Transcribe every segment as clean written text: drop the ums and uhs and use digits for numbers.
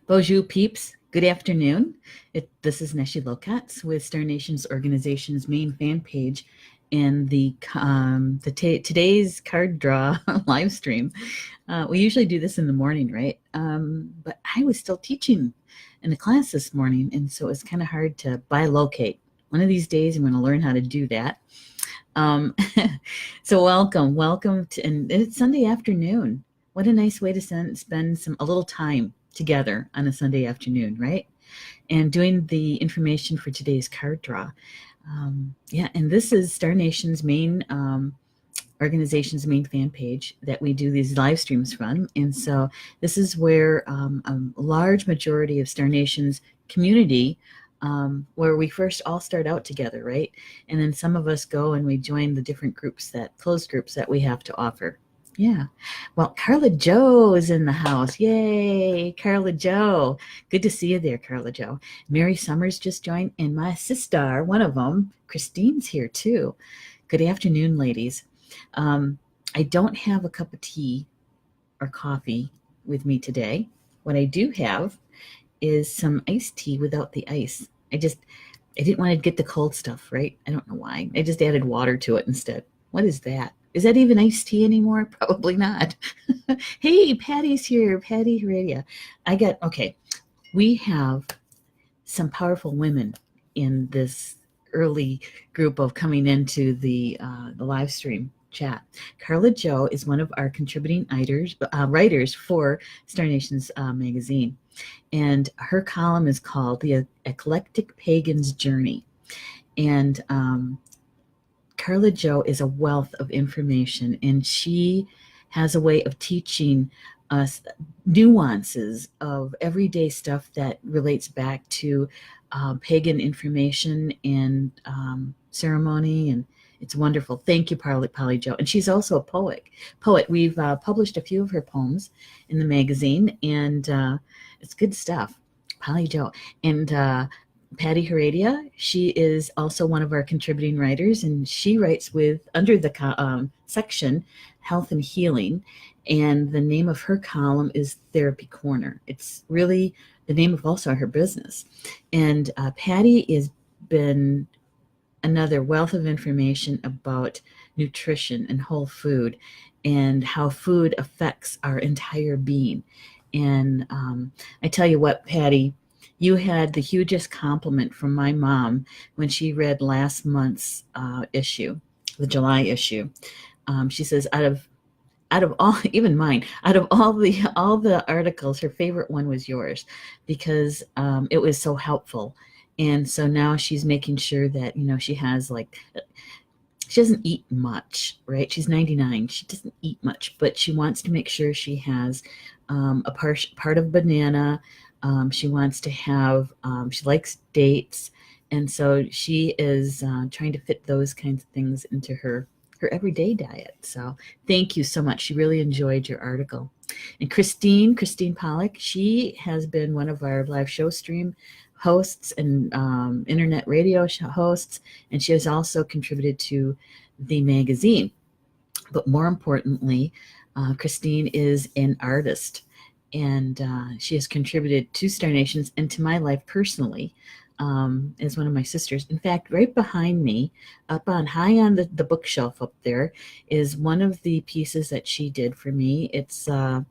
Bonjour, peeps. Good afternoon. This is Neshi with Star Nations Organization's main fan page and today's card draw live stream. We usually do this in the morning, right? But I was still teaching in a class this morning, and so it's kind of hard to bilocate. One of these days, I'm going to learn how to do that. Um, so welcome to, and it's Sunday afternoon. What a nice way to spend a little time together on a Sunday afternoon, right? And doing the information for today's card draw. And this is Star Nation's main organization's main fan page that we do these live streams from. And so this is where a large majority of Star Nation's community, where we first all start out together, right? And then some of us go and we join the different groups, closed groups that we have to offer. Yeah. Well, Carla Joe is in the house. Yay, Carla Joe. Good to see you there, Carla Joe. Mary Summers just joined, and my sister, one of them, Christine's here too. Good afternoon, ladies. I don't have a cup of tea or coffee with me today. What I do have is some iced tea without the ice. I didn't want to get the cold stuff, right? I don't know why. I just added water to it instead. What is that? Is that even iced tea anymore? Probably not. Hey, Patty's here. Patty Heredia. Okay. We have some powerful women in this early group of coming into the live stream chat. Carla Joe is one of our contributing writers for Star Nations magazine. And her column is called The Eclectic Pagan's Journey. And Carla Joe is a wealth of information, and she has a way of teaching us nuances of everyday stuff that relates back to pagan information and ceremony, and it's wonderful. Thank you, Polly Joe. And she's also a poet. We've published a few of her poems in the magazine, and it's good stuff. Polly Joe. And Patty Heredia, she is also one of our contributing writers, and she writes under the section Health and Healing, and the name of her column is Therapy Corner. It's really the name of also her business. And Patty has been another wealth of information about nutrition and whole food and how food affects our entire being. And I tell you what, Patty, you had the hugest compliment from my mom when she read last month's issue, the July issue. She says, out of all, even mine, out of all the articles, her favorite one was yours because it was so helpful. And so now she's making sure that she has she doesn't eat much, right? She's 99. She doesn't eat much, but she wants to make sure she has a part of banana. She wants to have, she likes dates. And so she is trying to fit those kinds of things into her everyday diet. So thank you so much. She really enjoyed your article. And Christine Pollock, she has been one of our live show stream hosts and internet radio hosts. And she has also contributed to the magazine. But more importantly, Christine is an artist. And she has contributed to Star Nations and to my life personally as one of my sisters. In fact, right behind me, high on the bookshelf up there, is one of the pieces that she did for me. It's one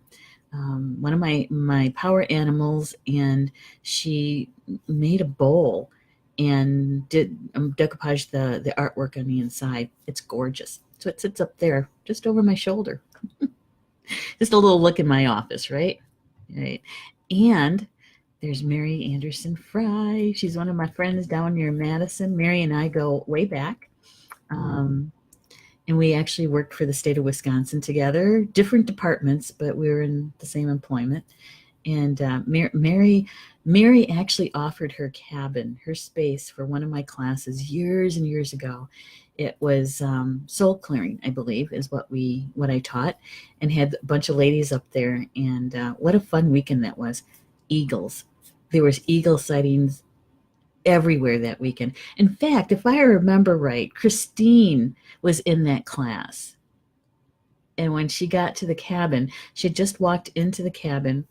of my power animals, and she made a bowl and did decoupage the artwork on the inside. It's gorgeous. So it sits up there just over my shoulder. Just a little look in my office, right? Right. And there's Mary Anderson Fry. She's one of my friends down near Madison. Mary and I go way back. And we actually worked for the state of Wisconsin together, different departments, but we were in the same employment. And Mary actually offered her cabin, her space, for one of my classes years and years ago. It was soul clearing, I believe, is what I taught, and had a bunch of ladies up there. And what a fun weekend that was. Eagles. There was eagle sightings everywhere that weekend. In fact, if I remember right, Christine was in that class. And when she got to the cabin, she had just walked into the cabin,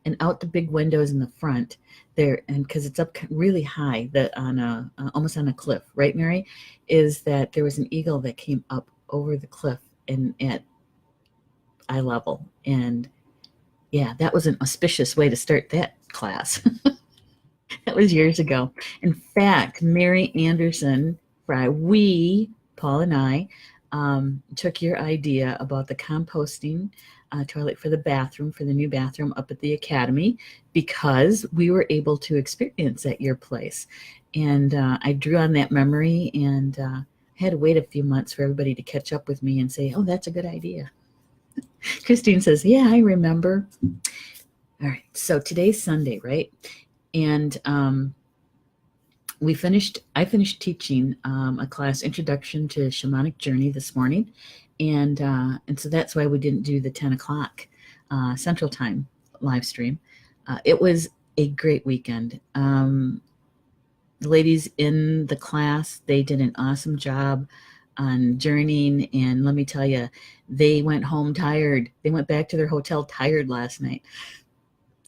and out the big windows in the front there, and because it's up really high, that on a almost on a cliff, right, Mary? Is that there was an eagle that came up over the cliff and at eye level, and yeah, that was an auspicious way to start that class. That was years ago. In fact, Mary Anderson, Paul and I, took your idea about the composting toilet for the bathroom, for the new bathroom up at the academy, because we were able to experience at your place. And I drew on that memory, and had to wait a few months for everybody to catch up with me and say, oh, that's a good idea. Christine says, yeah, I remember. All right, so today's Sunday, right? And I finished teaching a class, Introduction to Shamanic Journey, this morning, and so that's why we didn't do the 10 o'clock Central Time live stream. It was a great weekend. The ladies in the class, they did an awesome job on journeying, and let me tell you, they went home tired. They went back to their hotel tired last night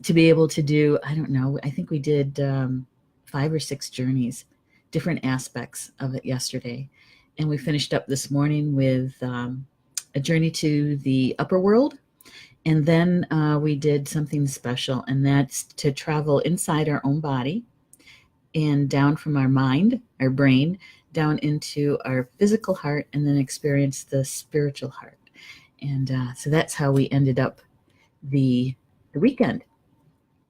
to be able to do, I don't know, I think we did 5 or 6 journeys, different aspects of it yesterday. And we finished up this morning with a journey to the upper world. And then we did something special, and that's to travel inside our own body and down from our mind, our brain, down into our physical heart, and then experience the spiritual heart. And so that's how we ended up the weekend.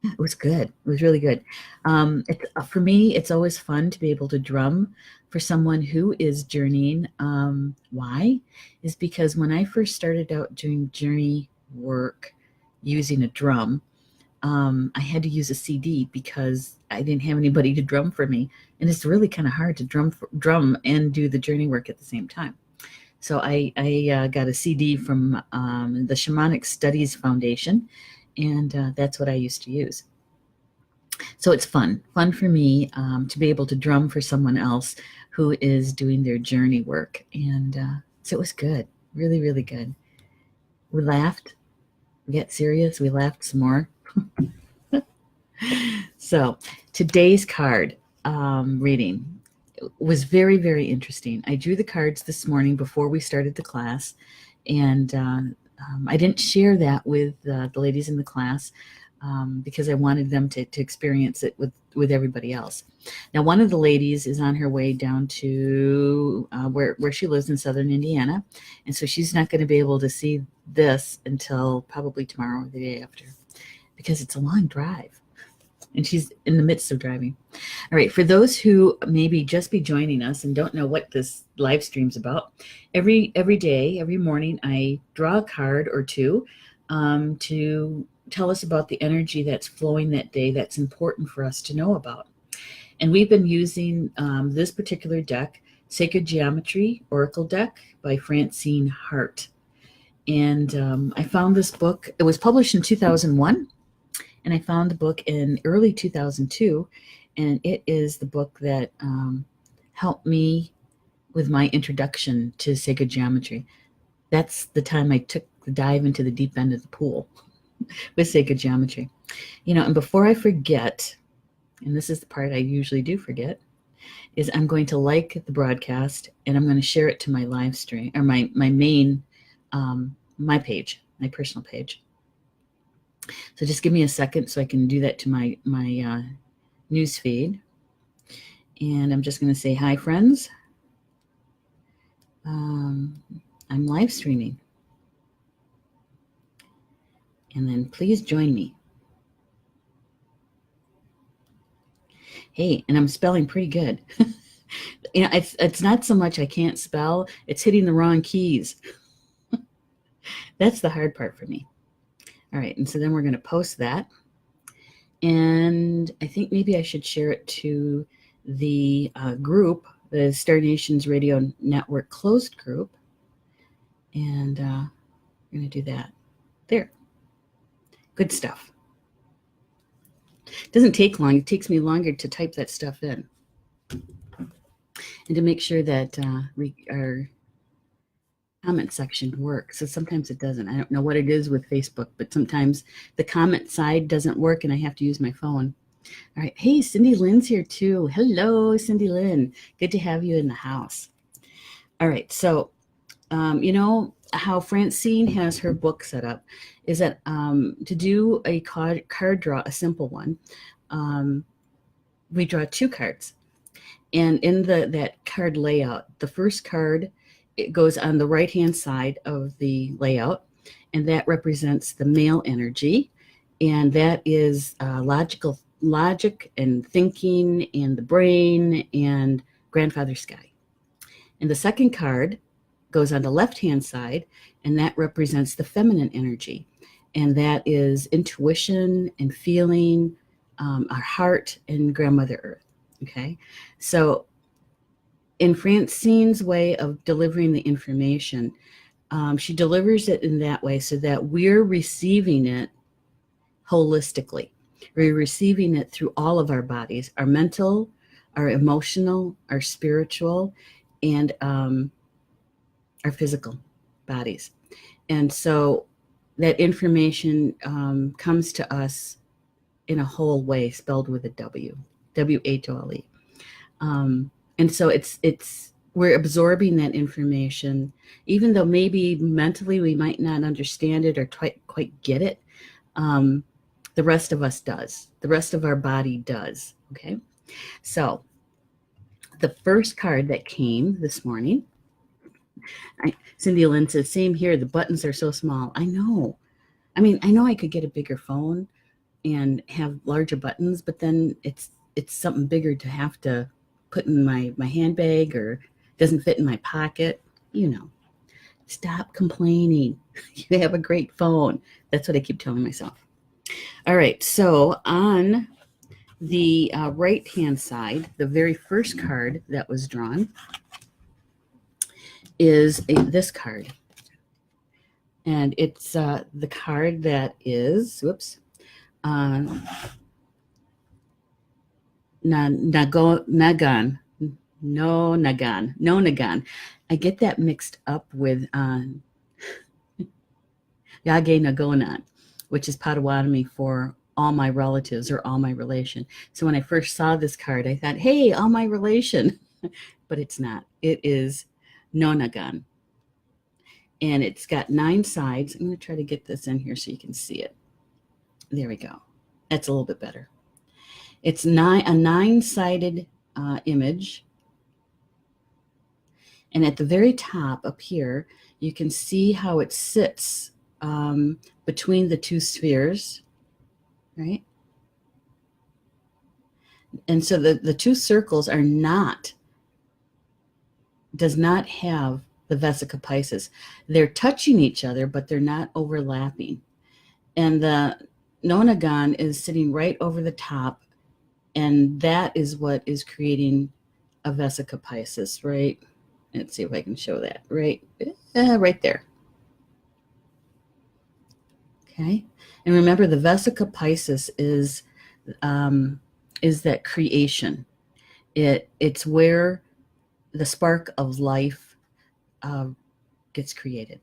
It was good. It was really good. For me, it's always fun to be able to drum for someone who is journeying. Why? Is because when I first started out doing journey work using a drum, I had to use a CD because I didn't have anybody to drum for me. And it's really kind of hard to drum and do the journey work at the same time. So I got a CD from the Shamanic Studies Foundation, and that's what I used to use. So it's fun for me to be able to drum for someone else who is doing their journey work. And so it was good, really, really good. We laughed, we got serious, we laughed some more. So today's card reading was very, very interesting. I drew the cards this morning before we started the class, and I didn't share that with the ladies in the class because I wanted them to experience it with everybody else. Now, one of the ladies is on her way down to where she lives in southern Indiana, and so she's not going to be able to see this until probably tomorrow or the day after, because it's a long drive, and she's in the midst of driving. All right, for those who maybe just be joining us and don't know what this live stream's about, every day, every morning, I draw a card or two to tell us about the energy that's flowing that day that's important for us to know about. And we've been using this particular deck, Sacred Geometry Oracle Deck by Francine Hart. And I found this book. It was published in 2001, and I found the book in early 2002, and it is the book that helped me with my introduction to sacred geometry. That's the time I took the dive into the deep end of the pool with sacred geometry. And before I forget, and this is the part I usually do forget, is I'm going to like the broadcast, and I'm going to share it to my live stream, or my main, my page, my personal page. So just give me a second so I can do that to my news feed. And I'm just going to say, hi, friends. I'm live streaming. And then please join me. Hey, and I'm spelling pretty good. It's not so much I can't spell, it's hitting the wrong keys. That's the hard part for me. All right, and so then we're going to post that. And I think maybe I should share it to the group, the Star Nations Radio Network closed group. And we're going to do that. There. Good stuff. It doesn't take long. It takes me longer to type that stuff in. And to make sure that our comment section work. So sometimes it doesn't. I don't know what it is with Facebook, but sometimes the comment side doesn't work and I have to use my phone. All right. Hey, Cindy Lynn's here too. Hello, Cindy Lynn. Good to have you in the house. All right. So, you know how Francine has her book set up is that to do a card draw, a simple one, we draw 2 cards. And in that card layout, the first card, it goes on the right-hand side of the layout, and that represents the male energy, and that is logic and thinking and the brain and grandfather sky. And the second card goes on the left-hand side, and that represents the feminine energy, and that is intuition and feeling, our heart and grandmother earth. Okay, so in Francine's way of delivering the information, she delivers it in that way so that we're receiving it holistically. We're receiving it through all of our bodies, our mental, our emotional, our spiritual, and our physical bodies. And so that information comes to us in a whole way, spelled with a W, W-H-O-L-E. And so we're absorbing that information, even though maybe mentally we might not understand it or quite get it. The rest of us does. The rest of our body does. Okay. So the first card that came this morning, Cindy Lynn says, same here. The buttons are so small. I know. I mean, I know I could get a bigger phone and have larger buttons, but then it's something bigger to have to put in my handbag or doesn't fit in my pocket. You know, stop complaining. You have a great phone. That's what I keep telling myself. All right, so on the right-hand side, the very first card that was drawn is this card. And it's the card that is, Nonagon. I get that mixed up with Yage Nagonan, which is Potawatomi for all my relatives or all my relation. So when I first saw this card, I thought, hey, all my relation. But it's not. It is Nonagon. And it's got 9 sides. I'm going to try to get this in here so you can see it. There we go. That's a little bit better. It's a 9-sided image. And at the very top up here, you can see how it sits between the 2 spheres, right? And so the 2 circles does not have the Vesica Pisces. They're touching each other, but they're not overlapping. And the Nonagon is sitting right over the top, and that is what is creating a Vesica Pisces, right? Let's see if I can show that. Right there. Okay. And remember, the Vesica Pisces is that creation. It's where the spark of life gets created.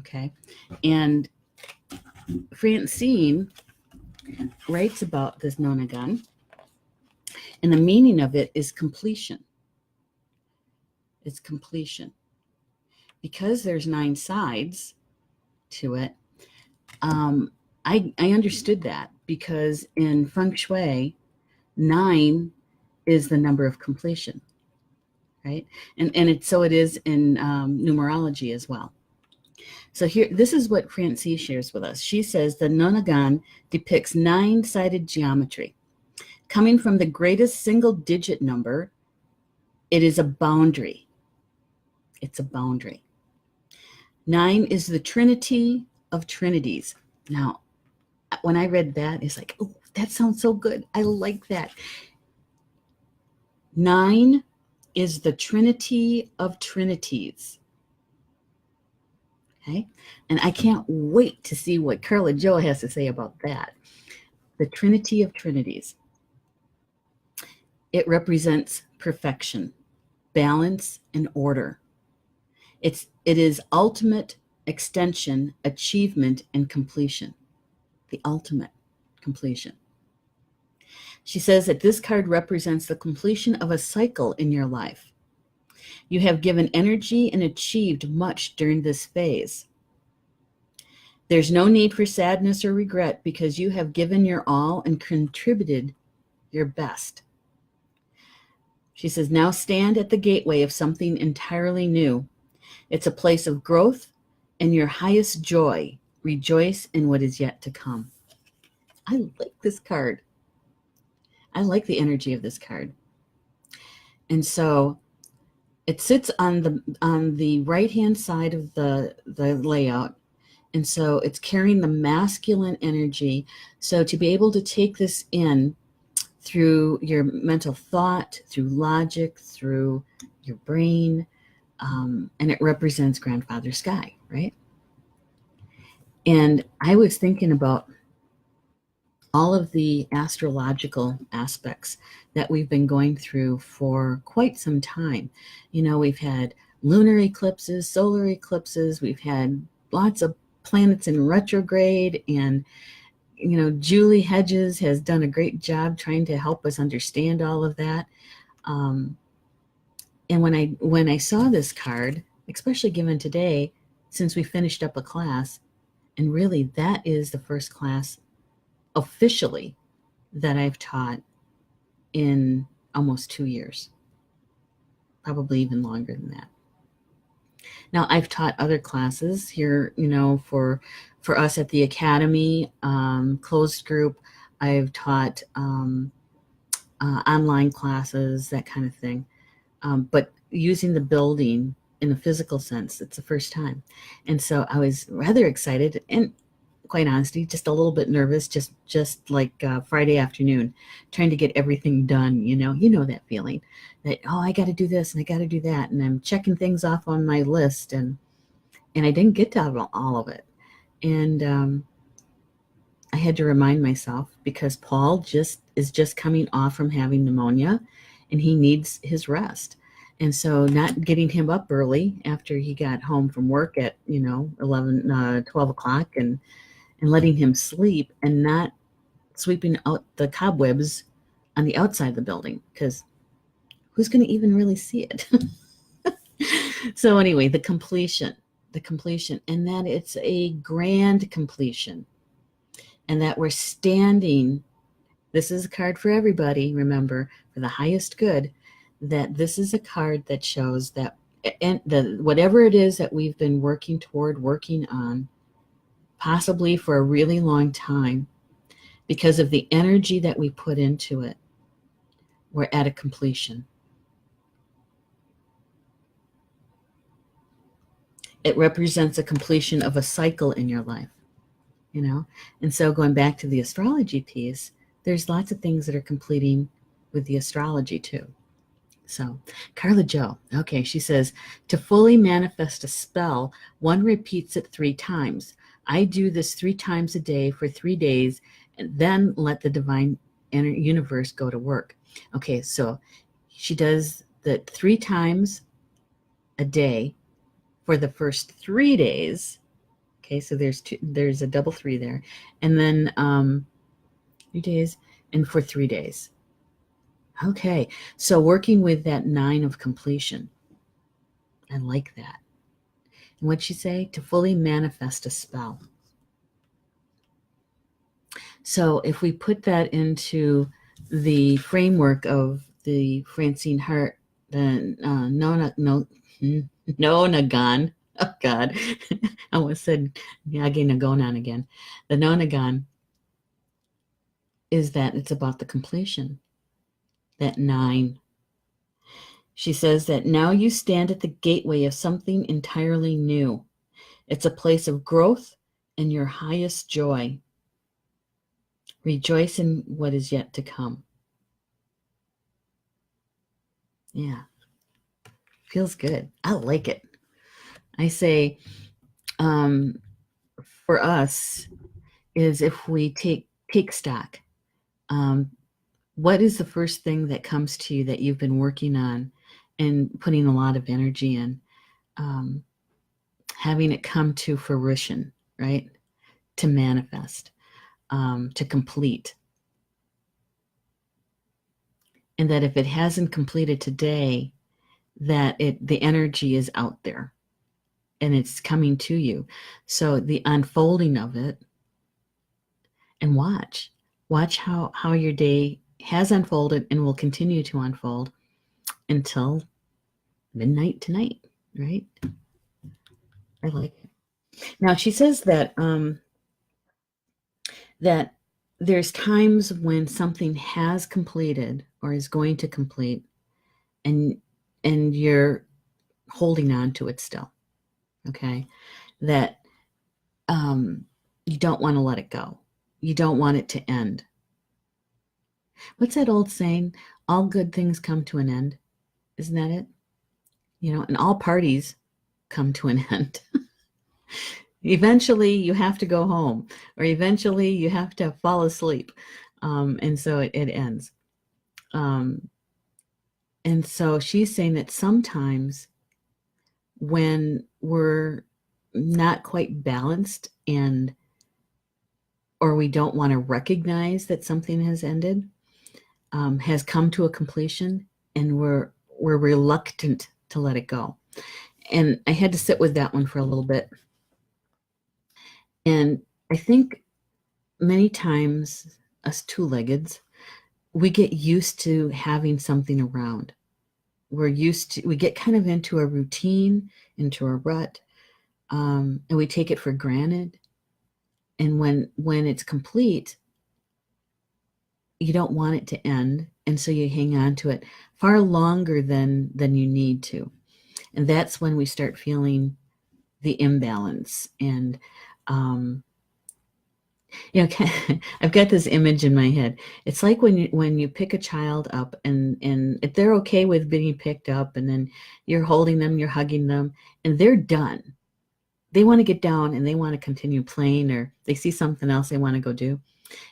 Okay. And Francine writes about this Nonagon, and the meaning of it is completion. It's completion. Because there's 9 sides to it, I understood that, because in Feng Shui, 9 is the number of completion, right? And it is in numerology as well. So here, this is what Francine shares with us. She says the Nonagon depicts 9-sided geometry. Coming from the greatest single-digit number, it is a boundary. It's a boundary. 9 is the trinity of trinities. Now, when I read that, it's like, oh, that sounds so good. I like that. 9 is the trinity of trinities. Okay, and I can't wait to see what Carla Jo has to say about that. The trinity of trinities. It represents perfection, balance, and order. It is ultimate extension, achievement, and completion. The ultimate completion. She says that this card represents the completion of a cycle in your life. You have given energy and achieved much during this phase. There's no need for sadness or regret because you have given your all and contributed your best. She says, now stand at the gateway of something entirely new. It's a place of growth and your highest joy. Rejoice in what is yet to come. I like this card. I like the energy of this card. And so it sits on the right-hand side of the layout. And so it's carrying the masculine energy. So to be able to take this in through your mental thought, through logic, through your brain, and it represents Grandfather Sky, right? And I was thinking about all of the astrological aspects that we've been going through for quite some time. You know, we've had lunar eclipses, solar eclipses, we've had lots of planets in retrograde, and you know, Julie Hedges has done a great job trying to help us understand all of that. And when I saw this card, especially given today, since we finished up a class, and really that is the first class officially that I've taught in almost 2 years, probably even longer than that. Now, I've taught other classes here, you know, for us at the Academy, closed group. I've taught online classes, that kind of thing. But using the building in a physical sense, it's the first time. And so I was rather excited and, quite honestly, just a little bit nervous, just like Friday afternoon, trying to get everything done. You know that feeling that, oh, I got to do this and I got to do that, and I'm checking things off on my list, and I didn't get to all of it, and I had to remind myself, because Paul is just coming off from having pneumonia, and he needs his rest. And so not getting him up early after he got home from work at 12 o'clock, and letting him sleep, and not sweeping out the cobwebs on the outside of the building, because who's going to even really see it? So anyway, the completion, and that it's a grand completion, and that we're standing. This is a card for everybody, remember, for the highest good, that this is a card that shows that whatever it is that we've been working on, possibly for a really long time, because of the energy that we put into it, we're at a completion. It represents a completion of a cycle in your life, you know? And so going back to the astrology piece, there's lots of things that are completing with the astrology too. So Carla Joe, okay, she says, to fully manifest a spell, one repeats it 3 times. I do this 3 times a day for 3 days, and then let the divine universe go to work. Okay, so she does that 3 times a day for the first 3 days. Okay, so there's a double 3 there, and then 3 days and for 3 days. Okay, so working with that 9 of completion. I like that. And what'd she say? To fully manifest a spell. So if we put that into the framework of the Francine Hart, the Nonagon. Oh God, I almost said Nonagon again. The Nonagon is that it's about the completion. That 9. She says that now you stand at the gateway of something entirely new. It's a place of growth and your highest joy. Rejoice in what is yet to come. Yeah, feels good. I like it. I say, for us, is if we take stock, what is the first thing that comes to you that you've been working on and putting a lot of energy in? having it come to fruition, right? To manifest, to complete. And that if it hasn't completed today, that the energy is out there and it's coming to you. So the unfolding of it, and watch how your day has unfolded and will continue to unfold until midnight tonight, right? I like it. Now she says that that there's times when something has completed or is going to complete, and you're holding on to it still. Okay, that you don't want to let it go. You don't want it to end. What's that old saying? All good things come to an end. Isn't that it? And all parties come to an end. Eventually, you have to go home, or eventually, you have to fall asleep. And so it ends. And so she's saying that sometimes when we're not quite balanced or we don't want to recognize that something has ended, has come to a completion, and we're reluctant to let it go. And I had to sit with that one for a little bit. And I think many times, us two-leggeds, we get used to having something around. We get kind of into a routine, into a rut, and we take it for granted. And when it's complete, you don't want it to end, and so you hang on to it far longer than you need to. And that's when we start feeling the imbalance. And I've got this image in my head. It's like when you pick a child up, and if they're okay with being picked up, and then you're holding them, you're hugging them, and they're done. They want to get down and they want to continue playing, or they see something else they want to go do.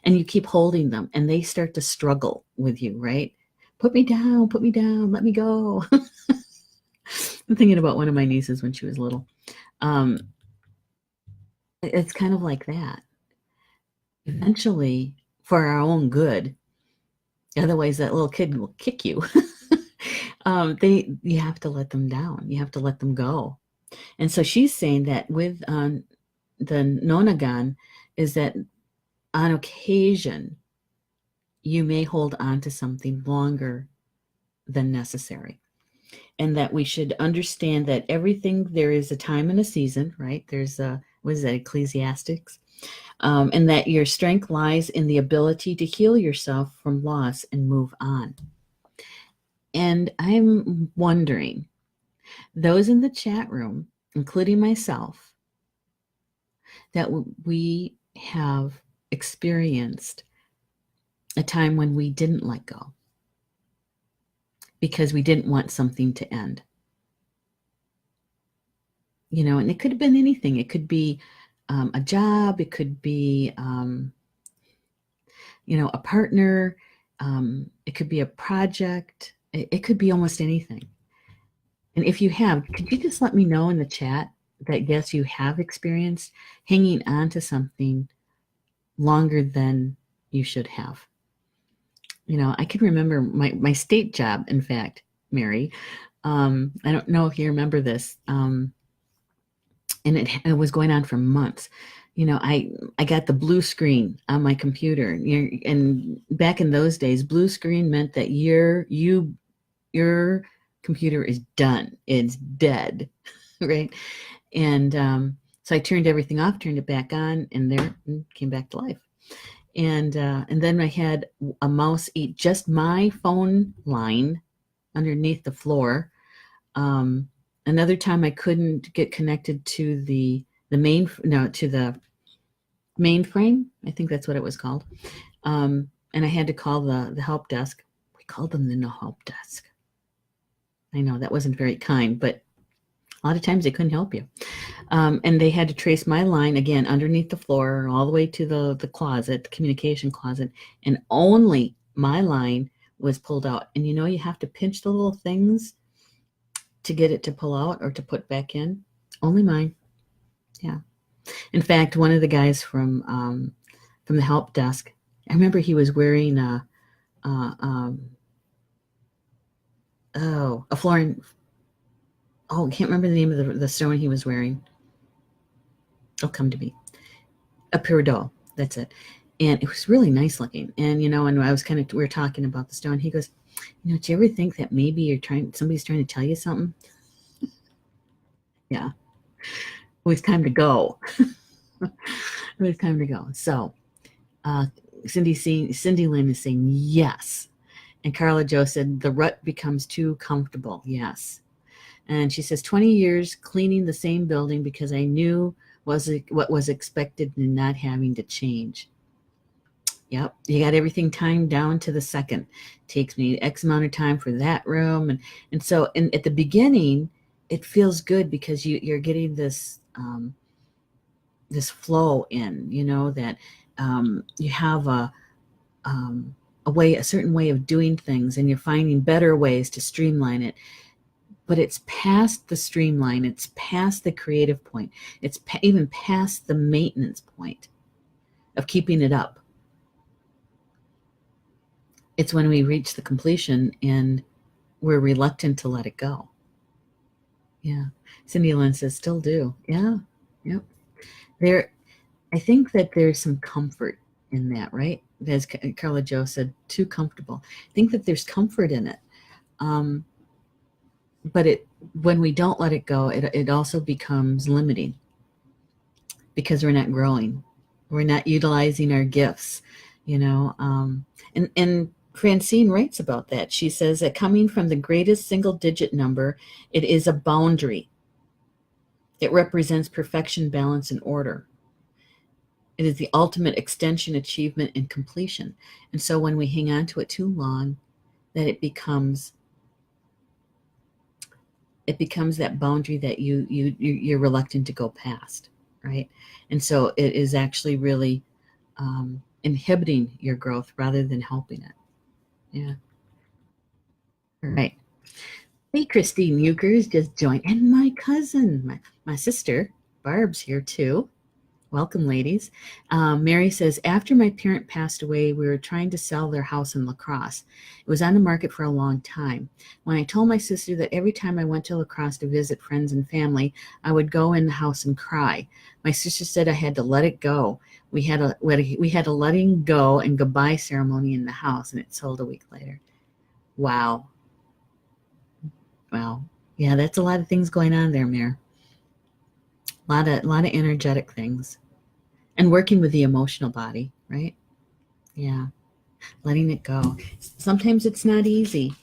And you keep holding them, and they start to struggle with you, right? Put me down, let me go. I'm thinking about one of my nieces when she was little. It's kind of like that. Eventually, for our own good, otherwise that little kid will kick you. You have to let them down. You have to let them go. And so she's saying that with the Nonagon is that on occasion, you may hold on to something longer than necessary. And that we should understand that everything, there is a time and a season, right? There's what is that, Ecclesiastics? And that your strength lies in the ability to heal yourself from loss and move on. And I'm wondering, those in the chat room, including myself, that we have experienced a time when we didn't let go because we didn't want something to end. And it could have been anything. It could be a job. It could be, a partner. It could be a project. It could be almost anything. And if you have, could you just let me know in the chat that, yes, you have experienced hanging on to something longer than you should have? I can remember my state job, in fact, Mary. I don't know if you remember this. And it was going on for months. I got the blue screen on my computer, and back in those days, blue screen meant that your computer is done. It's dead, right? And so I turned everything off, turned it back on, and there came back to life. And then I had a mouse eat just my phone line underneath the floor. Another time I couldn't get connected to the mainframe. I think that's what it was called. And I had to call the help desk. We called them the no help desk. I know that wasn't very kind, but a lot of times they couldn't help you. And they had to trace my line again underneath the floor all the way to the closet, the communication closet, and only my line was pulled out. And you have to pinch the little things to get it to pull out or to put back in. Only mine. Yeah. In fact, one of the guys from the help desk, I remember he was wearing a a Florin. Oh, I can't remember the name of the stone he was wearing. It'll come to me. A Peridot. That's it. And it was really nice looking. And and I was we were talking about the stone. He goes, do you ever think that maybe somebody's trying to tell you something? Yeah. It was time to go. It was time to go. So uh, Cindy Lynn is saying yes. And Carla Joe said the rut becomes too comfortable. Yes. And she says 20 years cleaning the same building because I knew what was expected and not having to change. Yep, you got everything timed down to the second. Takes me X amount of time for that room, and so at the beginning, it feels good because you're getting this flow in. That you have a certain way of doing things, and you're finding better ways to streamline it. But it's past the streamline. It's past the creative point. It's even past the maintenance point of keeping it up. It's when we reach the completion and we're reluctant to let it go. Yeah. Cindy Lynn says, still do. Yeah. Yep. I think that there's some comfort in that, right? As Carla Joe said, too comfortable. I think that there's comfort in it. But when we don't let it go, it also becomes limiting because we're not growing. We're not utilizing our gifts, and Francine writes about that. She says that coming from the greatest single digit number, it is a boundary. It represents perfection, balance, and order. It is the ultimate extension, achievement, and completion. And so when we hang on to it too long, that it becomes that boundary that you're reluctant to go past, right? And so it is actually really inhibiting your growth rather than helping it. Yeah. All right. Hey, Christine Euchers just joined, and my cousin, my sister, Barb's here too. Welcome, ladies. Mary says, after my parent passed away, we were trying to sell their house in La Crosse. It was on the market for a long time. When I told my sister that every time I went to La Crosse to visit friends and family, I would go in the house and cry. My sister said I had to let it go. We had a letting go and goodbye ceremony in the house, and it sold a week later. Wow. Wow. Yeah, that's a lot of things going on there, Mare. A lot of energetic things. And working with the emotional body, right? Yeah. Letting it go. Sometimes it's not easy.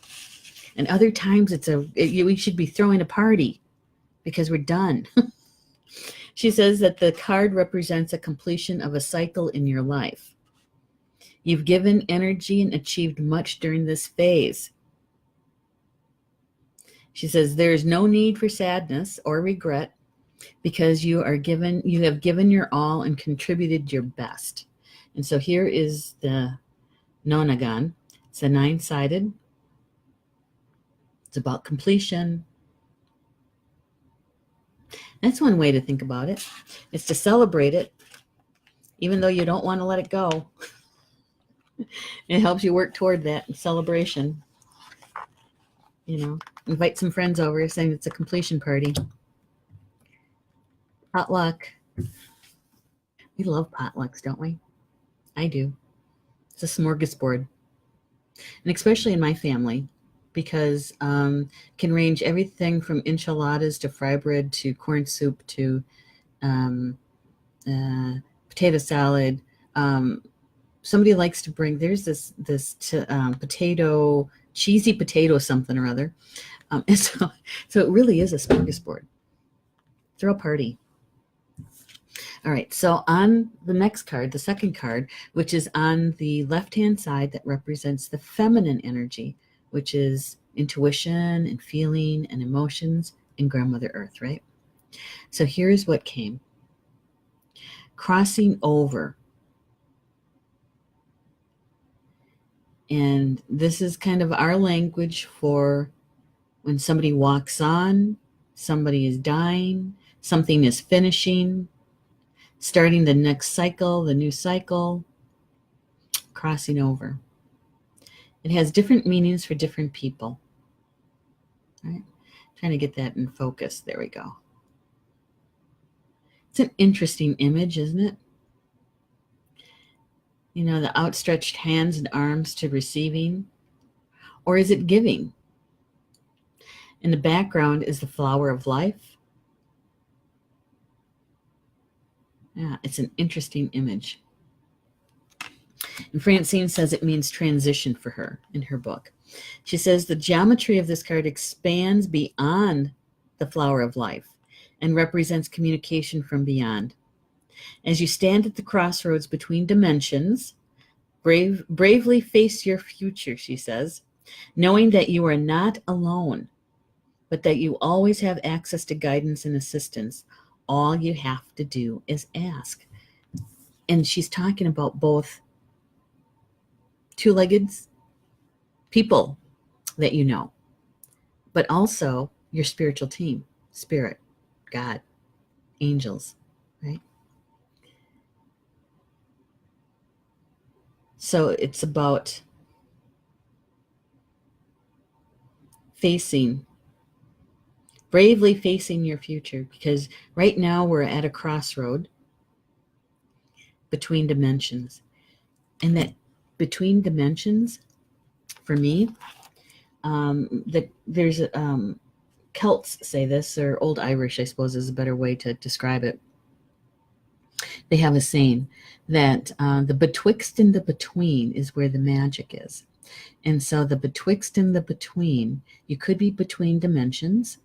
And other times we should be throwing a party because we're done. She says that the card represents a completion of a cycle in your life. You've given energy and achieved much during this phase. She says there is no need for sadness or regret because you have given your all and contributed your best. And so here is the Nonagon. It's a 9-sided. It's about completion. That's one way to think about it. It's to celebrate it, even though you don't want to let it go. It helps you work toward that celebration. Invite some friends over, saying it's a completion party. Potluck. We love potlucks, don't we? I do. It's a smorgasbord. And especially in my family, because can range everything from enchiladas to fry bread to corn soup to potato salad. Somebody likes to bring, there's this potato, cheesy potato something or other. And so it really is a smorgasbord. Throw a party. All right, so on the next card, the second card, which is on the left-hand side, that represents the feminine energy, which is intuition and feeling and emotions and Grandmother Earth, right? So here's what came. Crossing over. And this is kind of our language for when somebody walks on, somebody is dying, Something is finishing, starting the next cycle, the new cycle, crossing over. It has different meanings for different people. Right? Trying to get that in focus. There we go. It's an interesting image, isn't it? You know, the outstretched hands and arms to receiving, or is it giving? In the background is the flower of life. Yeah, it's an interesting image. And Francine says it means transition for her in her book. She says the geometry of this card expands beyond the flower of life and represents communication from beyond. As you stand at the crossroads between dimensions, bravely face your future, she says, knowing that you are not alone, but that you always have access to guidance and assistance. All you have to do is ask. And she's talking about both two-legged people that you know, but also your spiritual team, spirit, God, angels, right? So it's about bravely facing your future, because right now we're at a crossroad between dimensions. And that between dimensions, for me, there's Celts say this, or Old Irish, I suppose, is a better way to describe it. They have a saying that the betwixt and the between is where the magic is. And so the betwixt and the between, you could be between dimensions.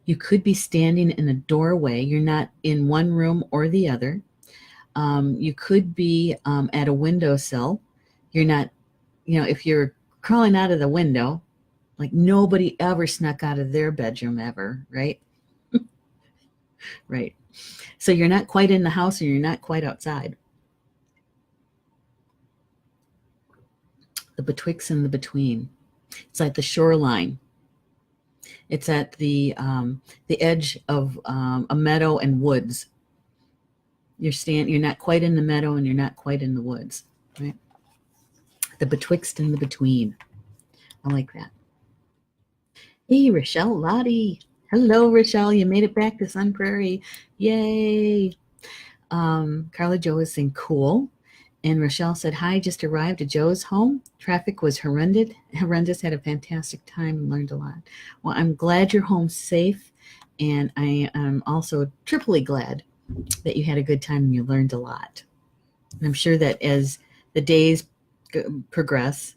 You could be standing in a doorway. You're not in one room or the other. You could be at a windowsill. You're not, if you're crawling out of the window, like nobody ever snuck out of their bedroom ever, right? Right. So you're not quite in the house and you're not quite outside. The betwixt and the between. It's like the shoreline. It's at the edge of a meadow and woods. You're not quite in the meadow and you're not quite in the woods, right? The betwixt and the between. I like that. Hey, Rochelle Lottie. Hello, Rochelle. You made it back to Sun Prairie. Yay. Carla Jo is saying cool. And Rochelle said, hi, just arrived at Joe's home. Traffic was horrendous. Had a fantastic time and learned a lot. Well, I'm glad you're home safe. And I am also triply glad that you had a good time and you learned a lot. And I'm sure that as the days progress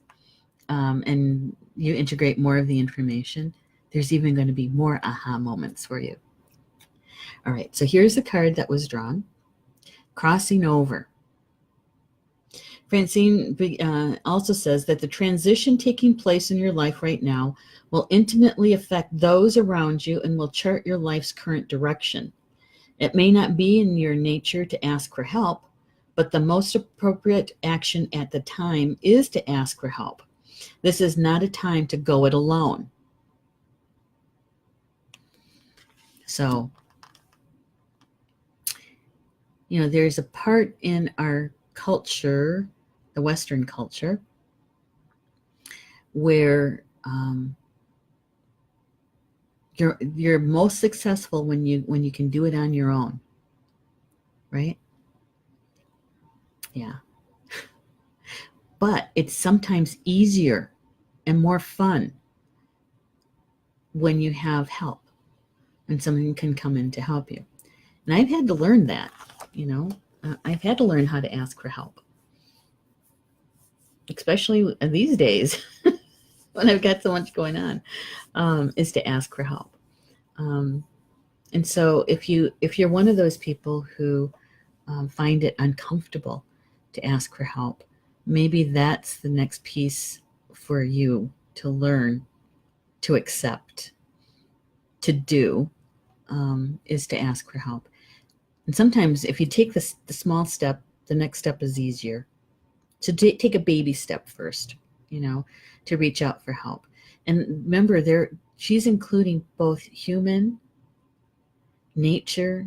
and you integrate more of the information, there's even going to be more aha moments for you. All right, so here's the card that was drawn. Crossing over. Francine also says that the transition taking place in your life right now will intimately affect those around you and will chart your life's current direction. It may not be in your nature to ask for help, but the most appropriate action at the time is to ask for help. This is not a time to go it alone. So, there's a part in our culture, the Western culture, where you're most successful when you can do it on your own, right? Yeah. But it's sometimes easier and more fun when you have help, when someone can come in to help you. And I've had to learn that, I've had to learn how to ask for help, especially these days when I've got so much going on, is to ask for help. And so if you're one of those people who find it uncomfortable to ask for help, maybe that's the next piece for you to learn, to accept, to do, is to ask for help. And sometimes if you take the small step, the next step is easier. So take a baby step first, to reach out for help. And remember, she's including both human, nature,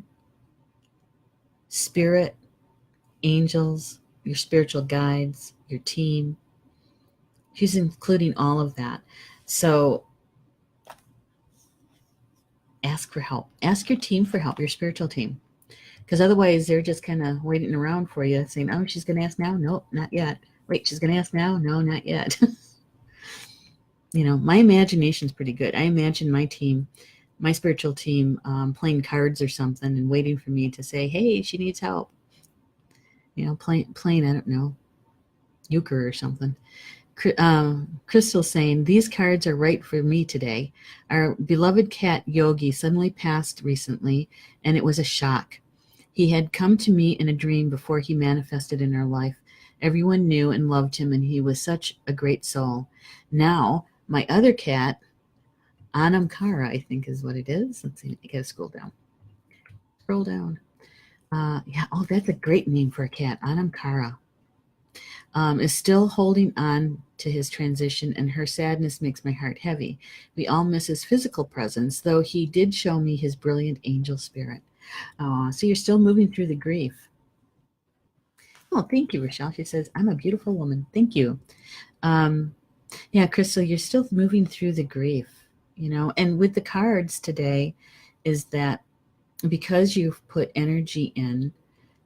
spirit, angels, your spiritual guides, your team. She's including all of that. So ask for help. Ask your team for help, your spiritual team. Because otherwise they're just kind of waiting around for you saying, oh, she's going to ask now? Nope, not yet. Wait, she's going to ask now? No, not yet. My imagination's pretty good. I imagine my team, my spiritual team, playing cards or something and waiting for me to say, hey, she needs help. Playing, I don't know, euchre or something. Crystal saying, these cards are right for me today. Our beloved cat Yogi suddenly passed recently, and it was a shock. He had come to me in a dream before he manifested in our life. Everyone knew and loved him, and he was such a great soul. Now, my other cat, Anamkara, I think is what it is. Let's see, I gotta scroll down. Scroll down. That's a great name for a cat, Anamkara. Is still holding on to his transition, and her sadness makes my heart heavy. We all miss his physical presence, though he did show me his brilliant angel spirit. So you're still moving through the grief. Oh, thank you, Rochelle. She says, I'm a beautiful woman. Thank you. Crystal, you're still moving through the grief, and with the cards today is that because you've put energy in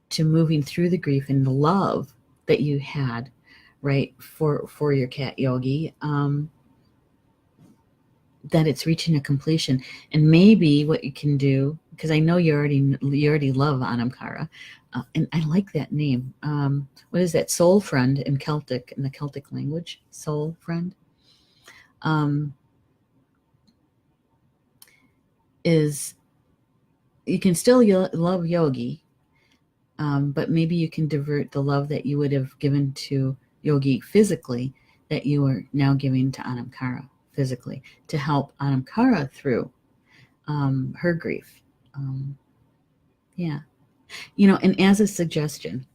to moving through the grief and the love that you had, right, for your cat Yogi, that it's reaching a completion. And maybe what you can do, because I know you already love Anamkara, and I like that name. What is that? Soul friend in the Celtic language. Soul friend. Is you can still love Yogi, but maybe you can divert the love that you would have given to Yogi physically that you are now giving to Anamkara physically to help Anamkara through her grief. And as a suggestion,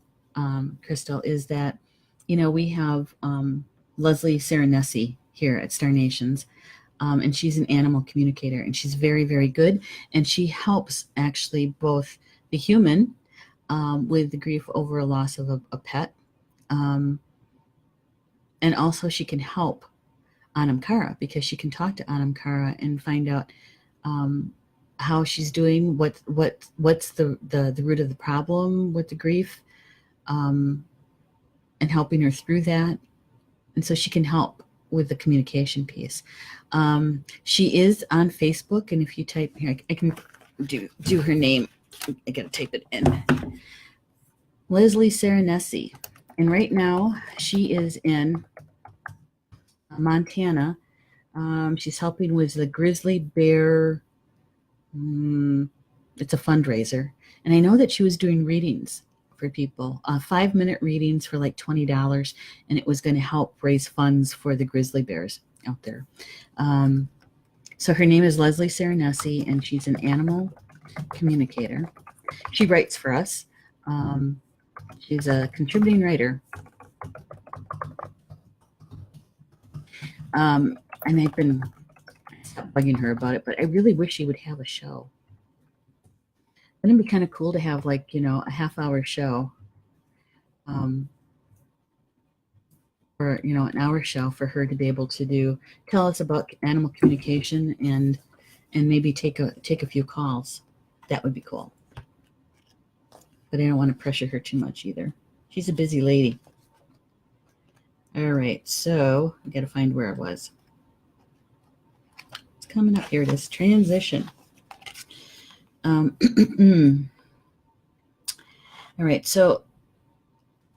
Crystal, is that, we have Leslie Serenesi here at Star Nations, and she's an animal communicator, and she's very, very good, and she helps actually both the human with the grief over a loss of a pet, and also she can help Anamkara because she can talk to Anamkara and find out how she's doing, what's the root of the problem with the grief, and helping her through that, and so she can help with the communication piece. She is on Facebook, and if you type here, I can do her name. I gotta type it in. Leslie Serenesi, and right now she is in Montana. She's helping with the grizzly bear. It's a fundraiser, and I know that she was doing readings for people, 5-minute readings for like $20, and it was going to help raise funds for the grizzly bears out there. So her name is Leslie Serenesi, and she's an animal communicator. She writes for us. She's a contributing writer. And I've been bugging her about it, but I really wish she would have a show. Wouldn't it be kind of cool to have a half-hour show, or an hour show for her to be able to tell us about animal communication and maybe take a few calls. That would be cool. But I don't want to pressure her too much either. She's a busy lady. All right, so I got to find where I was. It's coming up. Here it is. Transition. All right, so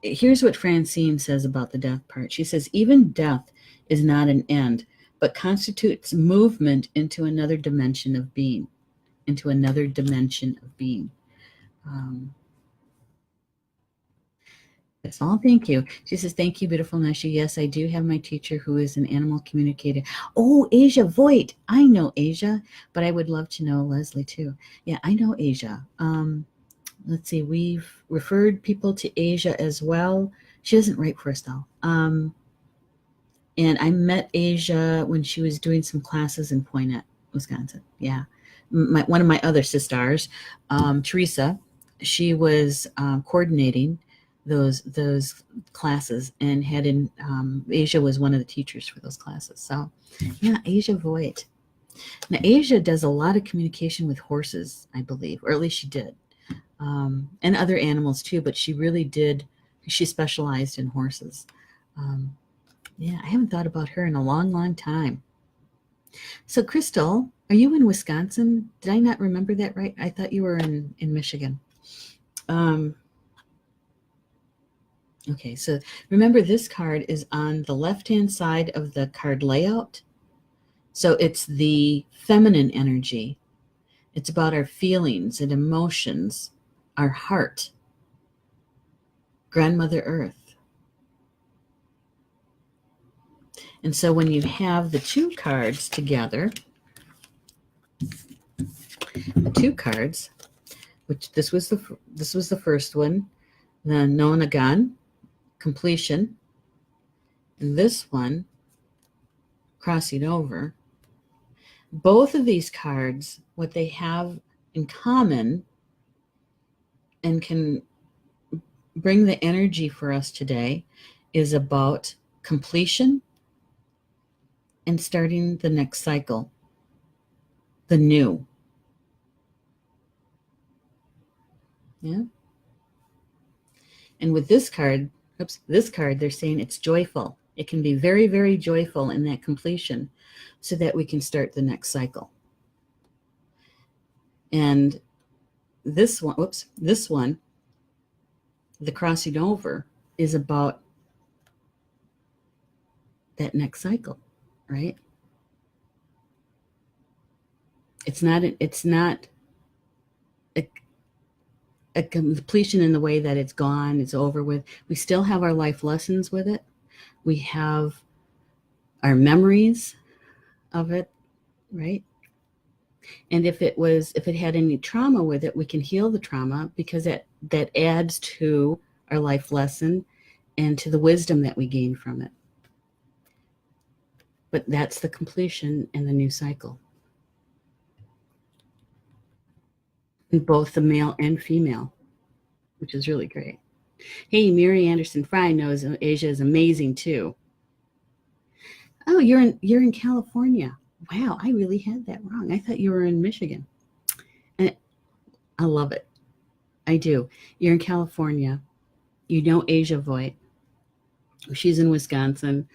here's what Francine says about the death part. She says, even death is not an end, but constitutes movement into another dimension of being. That's all. Thank you. She says, thank you, beautiful Neshi. Yes, I do have my teacher who is an animal communicator. Oh, Asia Voigt. I know Asia, but I would love to know Leslie too. Yeah, I know Asia. Let's see. We've referred people to Asia as well. She doesn't write for us though. And I met Asia when she was doing some classes in Poinet, Wisconsin. Yeah. one of my other sisters, Teresa, she was coordinating those classes and had in Asia was one of the teachers for those classes. So yeah, Asia Voigt. Now Asia does a lot of communication with horses, I believe, or at least she did, and other animals too. But she really did. She specialized in horses. Yeah, I haven't thought about her in a long, long time. So, Crystal, are you in Wisconsin? Did I not remember that right? I thought you were in Michigan. Okay, so remember this card is on the left-hand side of the card layout. So it's the feminine energy. It's about our feelings and emotions, our heart, Grandmother Earth. And so when you have the two cards together, which this was the first one, the Nonagon, completion, and this one, crossing over. Both of these cards, what they have in common and can bring the energy for us today is about completion and starting the next cycle, the new. Yeah. And with this card, they're saying it's joyful. It can be very, very joyful in that completion so that we can start the next cycle. And this one, the crossing over, is about that next cycle, right? It's not a completion in the way that it's gone, it's over with. We still have our life lessons with it. We have our memories of it, right? And if it had any trauma with it, we can heal the trauma because that adds to our life lesson and to the wisdom that we gain from it. But that's the completion and the new cycle. In both the male and female, which is really great. Hey, Mary Anderson Fry knows Asia is amazing too. Oh, you're in California. Wow, I really had that wrong. I thought you were in Michigan. And I love it. I do. You're in California. You know Asia Voigt. She's in Wisconsin.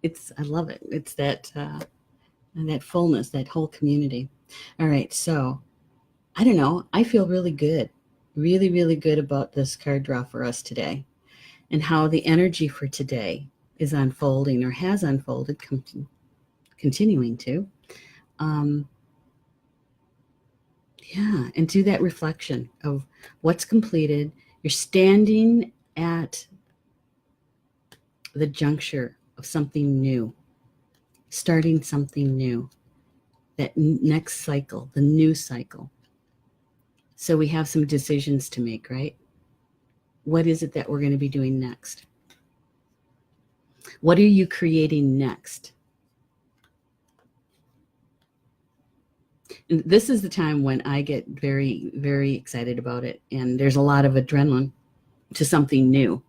I love it. It's that fullness, that whole community. All right, so I don't know. I feel really good, really, really good about this card draw for us today and how the energy for today is unfolding or has unfolded, continuing to. Yeah, and do that reflection of what's completed. You're standing at the juncture of something new, starting something new, that next cycle, the new cycle. So we have some decisions to make, right? What is it that we're going to be doing next? What are you creating next? And this is the time when I get very, very excited about it. And there's a lot of adrenaline to something new.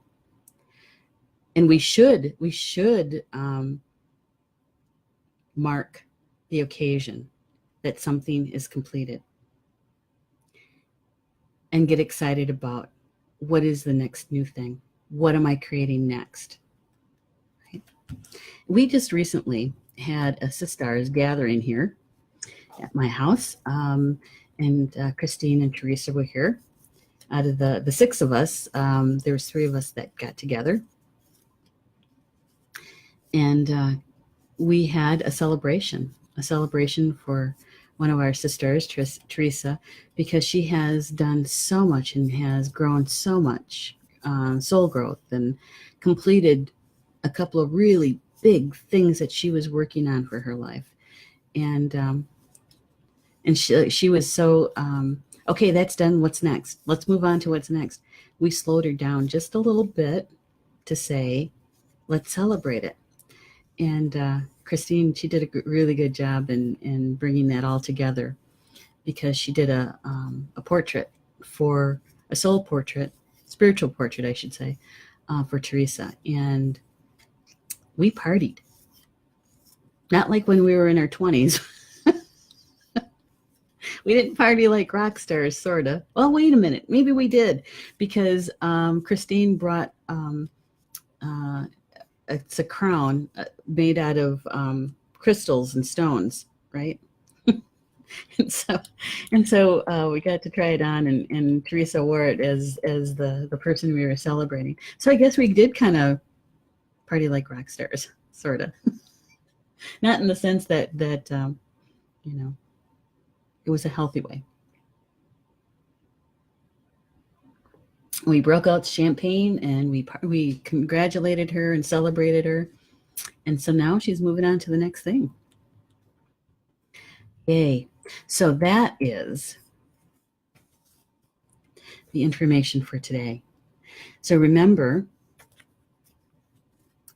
And we should mark the occasion that something is completed and get excited about what is the next new thing? What am I creating next? Right? We just recently had a sisters gathering here at my house, and Christine and Teresa were here. Out of the six of us, there was three of us that got together, and we had a celebration for one of our sisters, Teresa, because she has done so much and has grown so much soul growth and completed a couple of really big things that she was working on for her life. And she was so, okay, that's done. What's next? Let's move on to what's next. We slowed her down just a little bit to say, let's celebrate it. And Christine, she did a really good job in bringing that all together. because she did a portrait for a soul portrait, spiritual portrait, I should say, for Teresa. And we partied. Not like when we were in our 20s. We didn't party like rock stars, sort of. Well, wait a minute. Maybe we did, because Christine brought it's a crown made out of crystals and stones, right? and so we got to try it on, and Teresa wore it as the person we were celebrating. So I guess we did kind of party like rock stars, sort of. Not in the sense that you know, it was a healthy way. We broke out champagne, and we congratulated her and celebrated her. And so now she's moving on to the next thing. Yay. So that is the information for today. So remember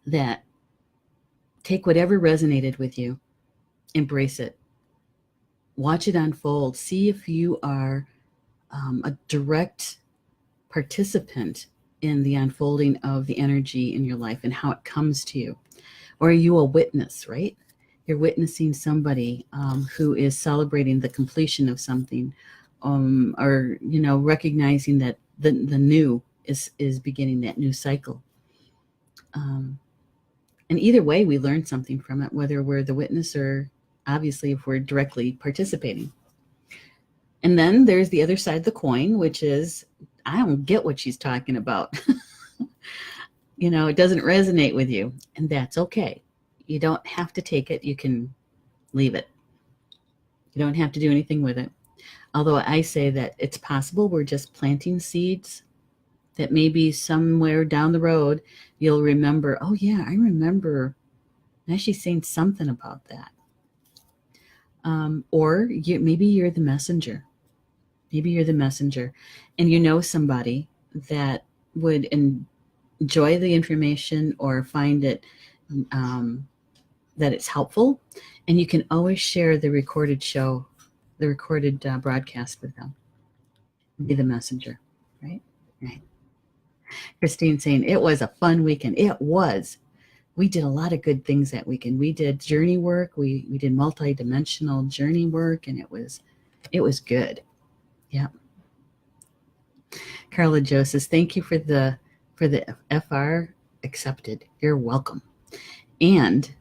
that take whatever resonated with you, embrace it, watch it unfold, see if you are a direct participant in the unfolding of the energy in your life and how it comes to you. Or are you a witness, right? You're witnessing somebody who is celebrating the completion of something, or recognizing that the new is beginning, that new cycle. And either way, we learn something from it, whether we're the witness or obviously if we're directly participating. And then there's the other side of the coin, which is, I don't get what she's talking about. It doesn't resonate with you, and that's okay. You don't have to take it. You can leave it. You don't have to do anything with it. Although I say that it's possible we're just planting seeds that maybe somewhere down the road you'll remember, oh yeah, I remember Neshi saying something about that. Or maybe you're the messenger. Maybe you're the messenger, and you know somebody that would enjoy the information or find it that it's helpful, and you can always share the recorded show, the recorded broadcast with them. Be the messenger, right? Right. Christine saying it was a fun weekend. It was. We did a lot of good things that weekend. We did journey work. We did multi-dimensional journey work, and it was good. Yeah. Carla Jo says, thank you for the FR accepted. You're welcome. And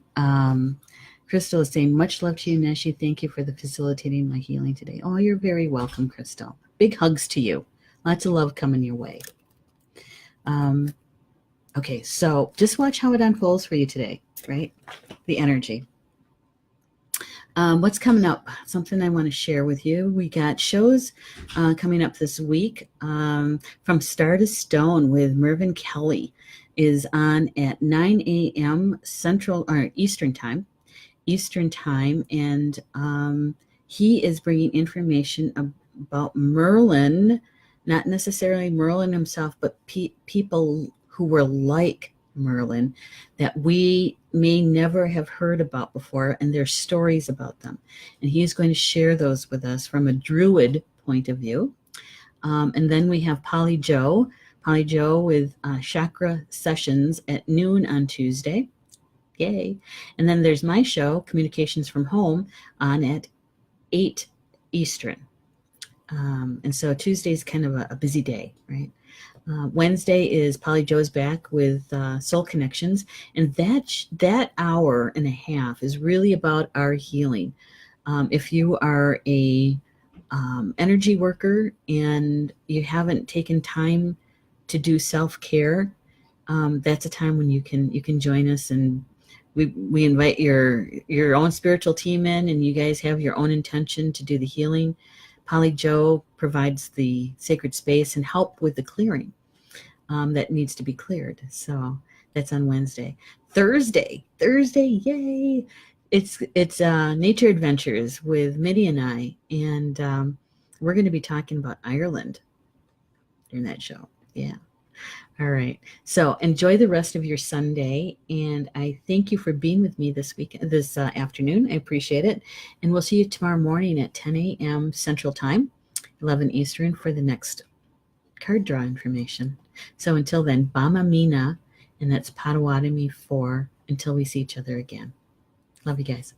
Crystal is saying, much love to you, Neshi. Thank you for the facilitating my healing today. Oh, you're very welcome, Crystal. Big hugs to you. Lots of love coming your way. Okay, so just watch how it unfolds for you today, right? The energy. What's coming up? Something I want to share with you. We got shows coming up this week. From Star to Stone with Mervyn Kelly is on at 9 a.m. Central or Eastern time, and he is bringing information about Merlin, not necessarily Merlin himself, but people who were like Merlin that we may never have heard about before, and there's stories about them. And he's going to share those with us from a Druid point of view. And then we have Polly Jo with Chakra Sessions at noon on Tuesday. Yay. And then there's my show, Communications from Home, on at 8 Eastern. And so Tuesday's kind of a busy day, right? Wednesday is Polly Jo's back with Soul Connections, and that hour and a half is really about our healing. If you are a energy worker and you haven't taken time to do self-care, that's a time when you can join us, and we invite your own spiritual team in, and you guys have your own intention to do the healing. Polly Jo provides the sacred space and help with the clearing that needs to be cleared. So that's on Wednesday. Thursday, yay! It's Nature Adventures with Mitty and I, and we're going to be talking about Ireland during that show. Yeah. All right. So enjoy the rest of your Sunday, and I thank you for being with me this afternoon. I appreciate it, and we'll see you tomorrow morning at 10 a.m. Central Time, 11 Eastern, for the next card draw information. So until then, Bama Mina, and that's Potawatomi for until we see each other again. Love you guys.